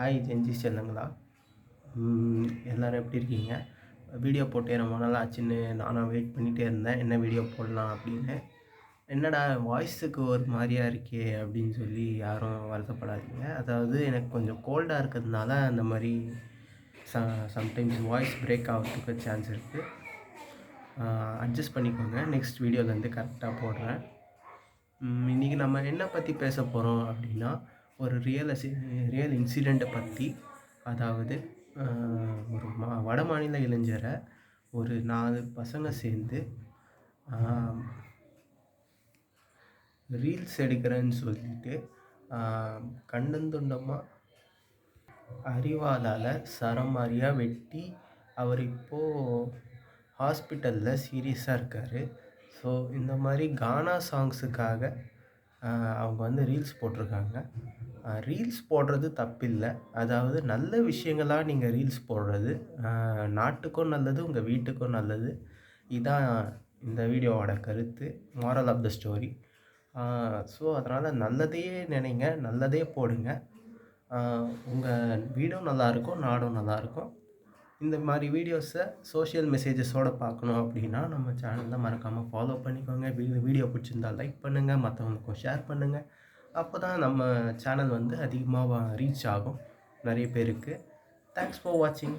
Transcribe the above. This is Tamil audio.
Hi Gen Z செல்லுங்களா. எல்லோரும் எப்படி இருக்கீங்க? வீடியோ போட்டே ரொம்ப நாள் ஆச்சுன்னு நானும் வெயிட் பண்ணிகிட்டே இருந்தேன், என்ன வீடியோ போடலாம் அப்படின்னு. என்னடா வாய்ஸுக்கு ஒரு மாதிரியா இருக்கே அப்படின்னு சொல்லி யாரும் வருத்தப்படாதீங்க. அதாவது எனக்கு கொஞ்சம் கோல்டாக இருக்கிறதுனால அந்த மாதிரி சம்டைம்ஸ் வாய்ஸ் பிரேக் ஆகிறதுக்கு சான்ஸ் இருக்குது. அட்ஜஸ்ட் பண்ணிக்கோங்க. நெக்ஸ்ட் வீடியோலேருந்து கரெக்டாக போடுறேன். இன்றைக்கி நம்ம என்ன பற்றி பேச போகிறோம் அப்படின்னா, ஒரு ரியல் இன்சிடெண்ட்டை பற்றி. அதாவது ஒரு வட மாநில இளைஞரை ஒரு 4 பசங்க சேர்ந்து ரீல்ஸ் எடுக்கிறேன்னு சொல்லிட்டு கண்டந்துண்டமாக அரிவாளால் சரமாரியாக வெட்டி அவர் இப்போது ஹாஸ்பிட்டலில் சீரியஸாக இருக்கார். ஸோ இந்த மாதிரி கானா சாங்ஸுக்காக அவங்க வந்து ரீல்ஸ் போட்டிருக்காங்க. ரீல்ஸ் போடுறது தப்பில்லை. அதாவது நல்ல விஷயங்களாக நீங்கள் ரீல்ஸ் போடுறது நாட்டுக்கும் நல்லது, உங்கள் வீட்டுக்கும் நல்லது. இதான் இந்த வீடியோவோட கருத்து, moral of the story. So அதனால் நல்லதையே நினைங்க, நல்லதே போடுங்க. உங்கள் வீடும் நல்லாயிருக்கும், நாடும் நல்லாயிருக்கும். இந்த மாதிரி வீடியோஸை சோஷியல் மெசேஜஸோடு பார்க்கணும் அப்படின்னா நம்ம சேனலில் மறக்காமல் ஃபாலோ பண்ணிக்கோங்க. வீடியோ பிடிச்சிருந்தா லைக் பண்ணுங்கள், மற்றவங்களுக்கும் ஷேர் பண்ணுங்கள். அப்போ தான் நம்ம சேனல் வந்து அதிகமாக ரீச் ஆகும் நிறைய பேருக்கு. தேங்க்ஸ் ஃபார் வாட்சிங்.